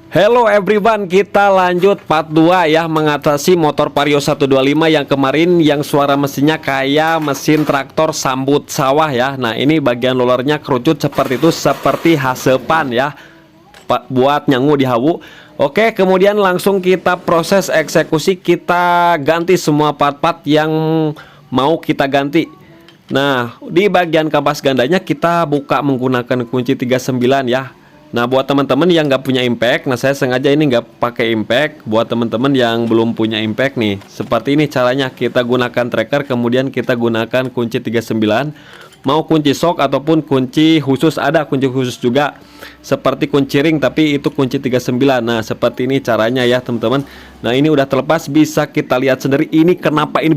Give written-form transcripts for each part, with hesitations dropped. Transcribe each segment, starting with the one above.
Hello everyone, kita lanjut part 2 ya, mengatasi motor Vario 125 yang kemarin yang suara mesinnya kayak mesin traktor sambut sawah ya. Nah ini bagian rollernya kerucut seperti itu, seperti hasepan ya, buat nyangu di hawu. Oke, kemudian langsung kita proses eksekusi, kita ganti semua part-part yang mau kita ganti. Nah di bagian kampas gandanya kita buka menggunakan kunci 39 ya. Nah buat teman-teman yang nggak punya impact, nah saya sengaja ini nggak pakai impact. Buat teman-teman yang belum punya impact nih, seperti ini caranya. Kita gunakan tracker, kemudian kita gunakan kunci 39. Mau kunci sok ataupun kunci khusus, ada kunci khusus juga, seperti kunci ring tapi itu kunci 39. Nah seperti ini caranya ya teman-teman. Nah ini udah terlepas, bisa kita lihat sendiri. Ini kenapa ini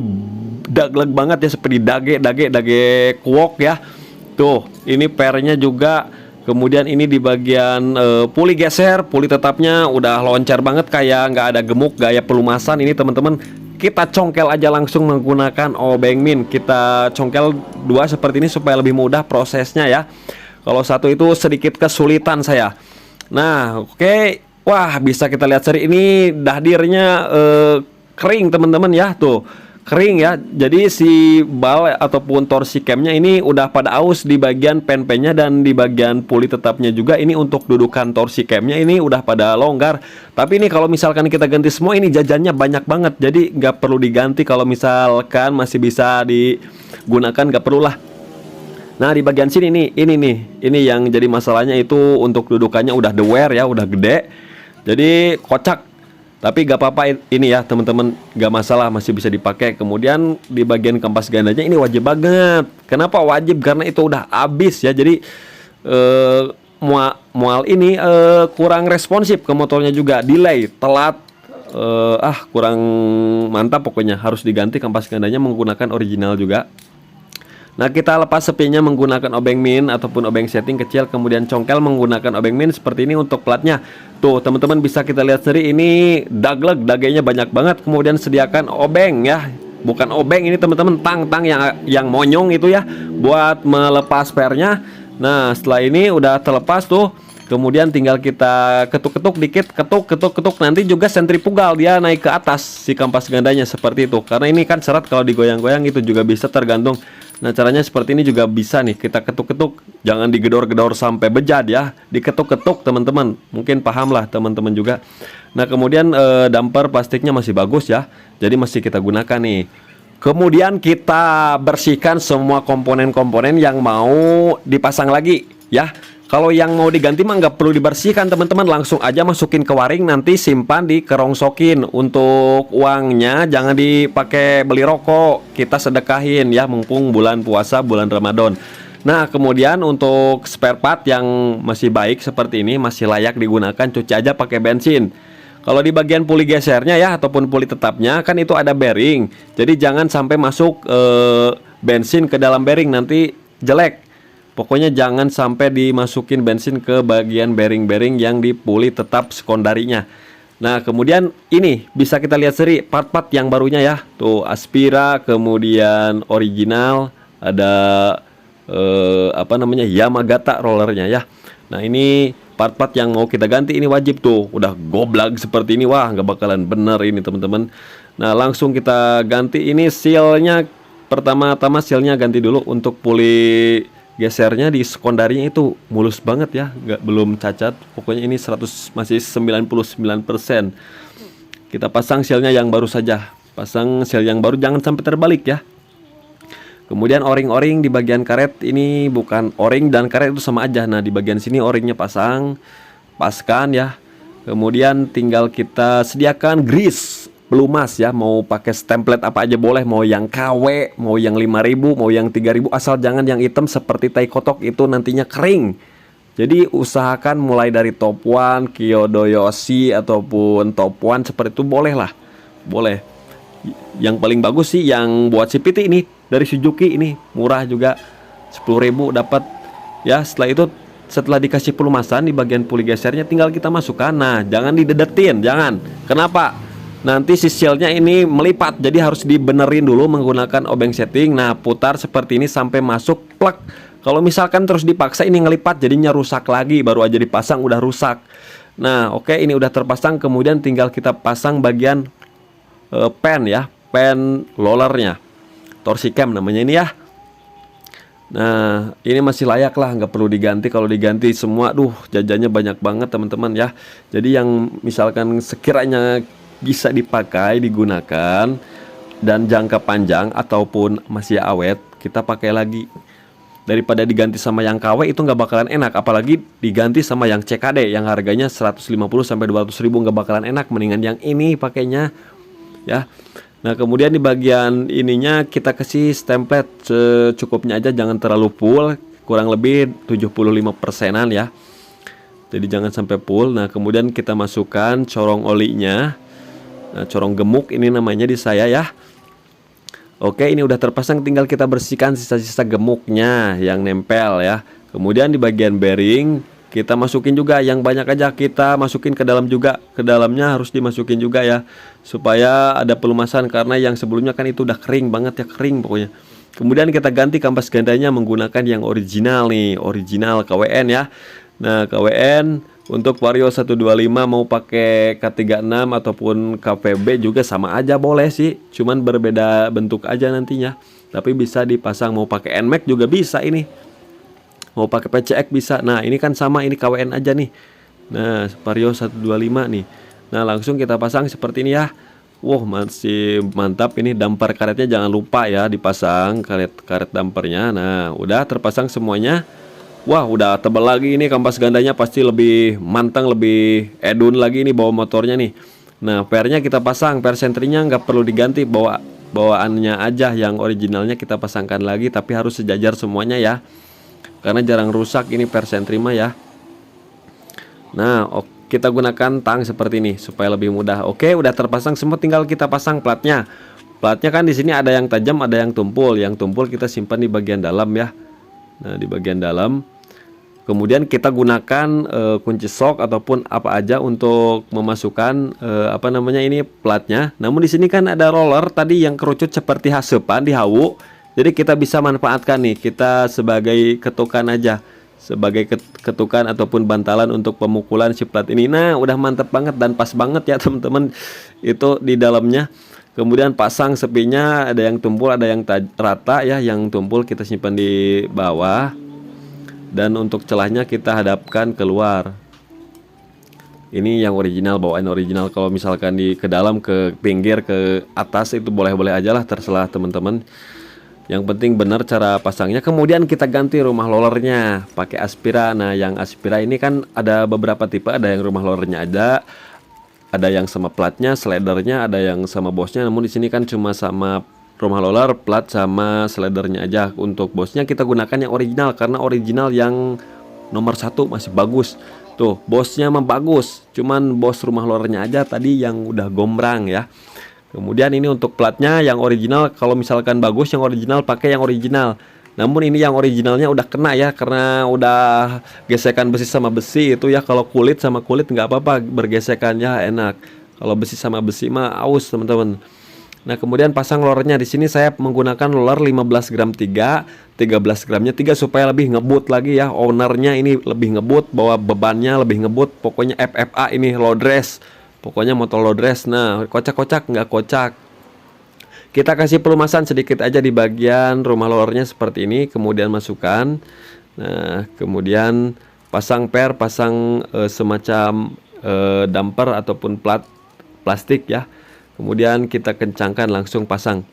dagleg banget ya, seperti dage kuok ya. Tuh ini pernya juga. Kemudian ini di bagian puli geser, puli tetapnya udah loncer banget, kayak nggak ada gemuk, gaya pelumasan. Ini teman-teman kita congkel aja langsung menggunakan obeng min. Kita congkel dua seperti ini supaya lebih mudah prosesnya ya. Kalau satu itu sedikit kesulitan saya. Nah oke, wah bisa kita lihat seri ini dahdirnya kering teman-teman ya, tuh kering ya. Jadi si bal ataupun torsi camnya ini udah pada aus di bagian pen-pennya, dan di bagian puli tetapnya juga. Ini untuk dudukan torsi camnya ini udah pada longgar. Tapi ini kalau misalkan kita ganti semua, ini jajannya banyak banget, jadi nggak perlu diganti. Kalau misalkan masih bisa digunakan, nggak perlu lah. Nah di bagian sini nih, ini yang jadi masalahnya itu untuk dudukannya udah the wear ya, udah gede, jadi kocak. Tapi gak apa-apa ini ya teman-teman, gak masalah, masih bisa dipakai. Kemudian di bagian kampas gandanya ini wajib banget. Kenapa wajib? Karena itu udah habis ya. Jadi mual ini kurang responsif ke motornya juga, delay, telat, kurang mantap pokoknya. Harus diganti kampas gandanya menggunakan original juga. Nah kita lepas sepinya menggunakan obeng min ataupun obeng setting kecil, kemudian congkel menggunakan obeng min seperti ini untuk platnya. Tuh teman-teman bisa kita lihat sendiri, ini dagleg, dagenya banyak banget. Kemudian sediakan obeng ya, bukan obeng ini teman-teman, tang yang monyong itu ya, buat melepas pernya. Nah setelah ini udah terlepas tuh, kemudian tinggal kita ketuk-ketuk dikit, ketuk-ketuk, nanti juga sentrifugal dia naik ke atas si kampas gandanya seperti itu. Karena ini kan serat, kalau digoyang-goyang itu juga bisa, tergantung. Nah caranya seperti ini juga bisa nih, kita ketuk-ketuk, jangan digedor-gedor sampai bejat ya, diketuk-ketuk teman-teman, mungkin paham lah teman-teman juga. Nah kemudian damper plastiknya masih bagus ya, jadi masih kita gunakan nih. Kemudian kita bersihkan semua komponen-komponen yang mau dipasang lagi ya. Kalau yang mau diganti mah nggak perlu dibersihkan teman-teman, langsung aja masukin ke waring, nanti simpan di kerongsokin. Untuk uangnya jangan dipakai beli rokok, kita sedekahin ya, mumpung bulan puasa, bulan Ramadan. Nah kemudian untuk spare part yang masih baik seperti ini, masih layak digunakan, cuci aja pakai bensin. Kalau di bagian puli gesernya ya ataupun puli tetapnya kan itu ada bearing, jadi jangan sampai masuk bensin ke dalam bearing, nanti jelek. Pokoknya jangan sampai dimasukin bensin ke bagian bearing-bearing yang di puli tetap sekondarinya. Nah kemudian ini bisa kita lihat seri part-part yang barunya ya. Tuh Aspira, kemudian original, ada Yamagata rollernya ya. Nah ini part-part yang mau kita ganti, ini wajib tuh. Udah goblag seperti ini, wah nggak bakalan bener ini teman-teman. Nah langsung kita ganti ini sealnya. Pertama-tama sealnya ganti dulu. Untuk puli gesernya di sekondarinya itu mulus banget ya, belum cacat. Pokoknya ini 100, masih 99%. Kita pasang sealnya yang baru saja, pasang seel yang baru, jangan sampai terbalik ya. Kemudian o-ring di bagian karet, ini bukan o-ring dan karet itu sama aja. Nah di bagian sini o-ringnya paskan ya. Kemudian tinggal kita sediakan grease pelumas ya, mau pakai template apa aja boleh, mau yang KW, mau yang 5.000, mau yang 3.000, asal jangan yang hitam seperti tai kotok, itu nantinya kering. Jadi usahakan mulai dari top one, Kyodo Yoshi ataupun top one seperti itu boleh lah, boleh. Yang paling bagus sih yang buat CPT ini dari Suzuki, ini murah juga, 10.000 dapat ya. Setelah itu, setelah dikasih pelumasan di bagian puli gesernya, tinggal kita masukkan. Nah jangan didedetin, jangan. Kenapa? Nanti si sealnya ini melipat, jadi harus dibenerin dulu menggunakan obeng setting. Nah putar seperti ini sampai masuk plak. Kalau misalkan terus dipaksa ini ngelipat, jadinya rusak lagi, baru aja dipasang udah rusak. Nah, oke, ini udah terpasang. Kemudian tinggal kita pasang bagian pen ya, pen rollernya, torsi cam namanya ini ya. Nah, ini masih layak lah, nggak perlu diganti. Kalau diganti semua, jajannya banyak banget teman-teman ya. Jadi yang misalkan sekiranya bisa dipakai, digunakan, dan jangka panjang ataupun masih awet, kita pakai lagi. Daripada diganti sama yang KW itu nggak bakalan enak. Apalagi diganti sama yang CKD yang harganya 150 sampai 200 ribu, nggak bakalan enak. Mendingan yang ini pakainya ya. Nah, kemudian di bagian ininya kita kasih template secukupnya aja, jangan terlalu full, kurang lebih 75%-an ya. Jadi jangan sampai full. Nah, kemudian kita masukkan corong olinya. Nah, corong gemuk ini namanya di saya ya. Oke, ini udah terpasang, tinggal kita bersihkan sisa-sisa gemuknya yang nempel ya. Kemudian di bagian bearing kita masukin juga yang banyak aja, kita masukin ke dalam juga, ke dalamnya harus dimasukin juga ya, supaya ada pelumasan, karena yang sebelumnya kan itu udah kering banget ya, kering pokoknya. Kemudian kita ganti kampas gandanya menggunakan yang original nih, original KWN ya. Nah, KWN untuk Vario 125 mau pakai K36 ataupun KVB juga sama aja boleh sih, cuman berbeda bentuk aja nantinya. Tapi bisa dipasang, mau pakai NMAX juga bisa ini, mau pakai PCX bisa. Nah, ini kan sama, ini KWN aja nih. Nah, Vario 125 nih. Nah, langsung kita pasang seperti ini ya. Wow, masih mantap ini. Damper karetnya jangan lupa ya dipasang, karet dampernya. Nah, udah terpasang semuanya. Wah, udah tebal lagi ini, kampas gandanya pasti lebih mantang, lebih edun lagi nih bawa motornya nih. Nah, pernya kita pasang, per sentrinya nggak perlu diganti, bawaannya aja yang originalnya kita pasangkan lagi, tapi harus sejajar semuanya ya, karena jarang rusak ini per sentri mah ya. Nah, kita gunakan tang seperti ini supaya lebih mudah. Oke, udah terpasang semua, tinggal kita pasang platnya. Platnya kan di sini ada yang tajam, ada yang tumpul. Yang tumpul kita simpan di bagian dalam ya. Nah, di bagian dalam. Kemudian kita gunakan kunci sok ataupun apa aja untuk memasukkan ini platnya. Namun di sini kan ada roller tadi yang kerucut seperti hasepan di hawu. Jadi kita bisa manfaatkan nih, kita sebagai ketukan aja, sebagai ketukan ataupun bantalan untuk pemukulan si plat ini. Nah, udah mantep banget dan pas banget ya teman-teman itu di dalamnya. Kemudian pasang sepinya, ada yang tumpul, ada yang rata ya. Yang tumpul kita simpan di bawah, dan untuk celahnya kita hadapkan keluar. Ini yang original, bawaan original. Kalau misalkan ke dalam, ke pinggir, ke atas itu boleh-boleh aja lah, terserah teman-teman. Yang penting benar cara pasangnya. Kemudian kita ganti rumah rollernya pakai Aspira. Nah, yang Aspira ini kan ada beberapa tipe, ada yang rumah rollernya ada yang sama platnya, slidernya, ada yang sama bosnya. Namun di sini kan cuma sama rumah roller, plat sama slidernya aja. Untuk bosnya kita gunakan yang original, karena original yang nomor 1 masih bagus. Tuh, bosnya mah bagus, cuman bos rumah rollernya aja tadi yang udah gombrang ya. Kemudian ini untuk platnya yang original, kalau misalkan bagus yang original pakai yang original. Namun ini yang originalnya udah kena ya, karena udah gesekan besi sama besi itu ya. Kalau kulit sama kulit nggak apa-apa bergesekannya enak. Kalau besi sama besi mah aus teman-teman. Nah, kemudian pasang rollernya. Di sini saya menggunakan roller 15 gram 3, 13 gramnya 3 supaya lebih ngebut lagi ya. Ownernya ini lebih ngebut, bawa bebannya lebih ngebut. Pokoknya FFA ini load race. Pokoknya motor load race. Nah, kocak-kocak nggak kocak. Kita kasih pelumasan sedikit aja di bagian rumah rollernya seperti ini. Kemudian masukkan. Nah, kemudian pasang pasang semacam damper ataupun plat plastik ya. Kemudian kita kencangkan, langsung pasang.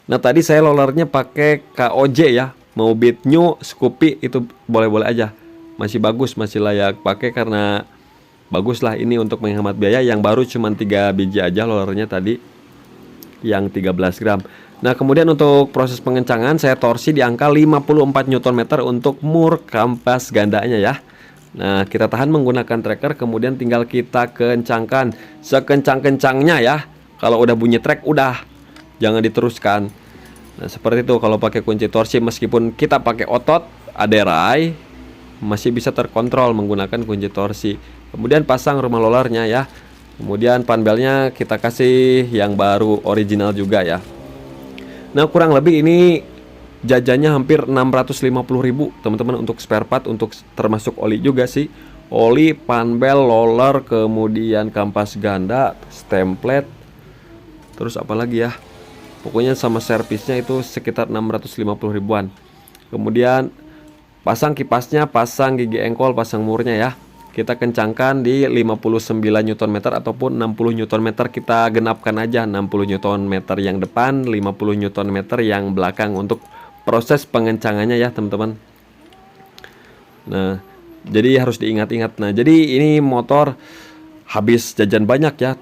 Nah, tadi saya rollernya pakai KOJ ya. Mau Beat New, Scoopy itu boleh-boleh aja. Masih bagus, masih layak pakai karena bagus lah ini untuk menghemat biaya. Yang baru cuma 3 biji aja rollernya tadi, yang 13 gram. Nah, kemudian untuk proses pengencangan saya torsi di angka 54 Nm untuk mur kampas gandanya ya. Nah, kita tahan menggunakan tracker, kemudian tinggal kita kencangkan sekencang-kencangnya ya. Kalau udah bunyi trek udah, jangan diteruskan. Nah, seperti itu. Kalau pakai kunci torsi, meskipun kita pakai otot aderai, masih bisa terkontrol menggunakan kunci torsi. Kemudian pasang rumah rollernya ya. Kemudian panbelnya kita kasih yang baru original juga ya. Nah, kurang lebih ini jajannya hampir 650.000 teman-teman untuk spare part, untuk termasuk oli juga sih. oli, panbel, roller, kemudian kampas ganda, template, terus apa lagi ya, pokoknya sama servisnya itu sekitar 650 ribuan. Kemudian pasang kipasnya, pasang gigi engkol, pasang murnya ya, kita kencangkan di 59 Nm ataupun 60 Nm. Kita genapkan aja 60 Nm yang depan, 50 Nm yang belakang untuk proses pengencangannya ya teman-teman. Nah, jadi harus diingat-ingat. Nah, jadi ini motor habis jajan banyak ya.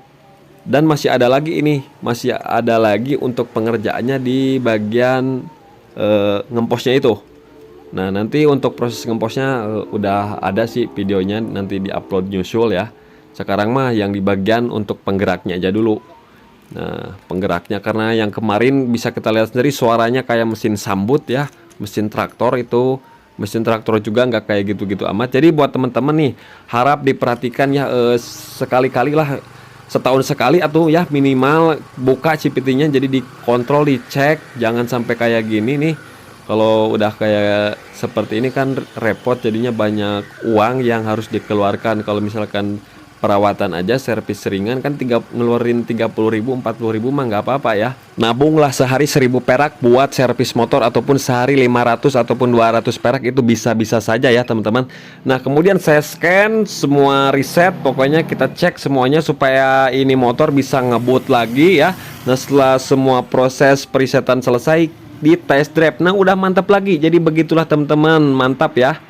Dan masih ada lagi ini, masih ada lagi untuk pengerjaannya di bagian ngemposnya itu. Nah, nanti untuk proses ngemposnya udah ada sih videonya, nanti diupload nyusul ya. Sekarang mah yang di bagian untuk penggeraknya aja dulu. Nah, penggeraknya karena yang kemarin bisa kita lihat sendiri suaranya kayak mesin sambut ya, mesin traktor itu. Mesin traktor juga nggak kayak gitu-gitu amat. Jadi buat teman-teman nih, harap diperhatikan ya, sekali-kali lah, setahun sekali atau ya minimal buka CVT-nya, jadi dikontrol, dicek, jangan sampai kayak gini nih. Kalau udah kayak seperti ini kan repot, jadinya banyak uang yang harus dikeluarkan. Kalau misalkan perawatan aja, servis ringan kan ngeluarin 30 ribu, 40 ribu mah nggak apa-apa ya. Nabunglah sehari 1000 perak buat servis motor, ataupun sehari 500 ataupun 200 perak, itu bisa-bisa saja ya teman-teman. Nah, kemudian saya scan semua reset, pokoknya kita cek semuanya supaya ini motor bisa ngebut lagi ya. Nah, setelah semua proses presetan selesai, di test drive, nah udah mantap lagi. Jadi begitulah teman-teman, mantap ya.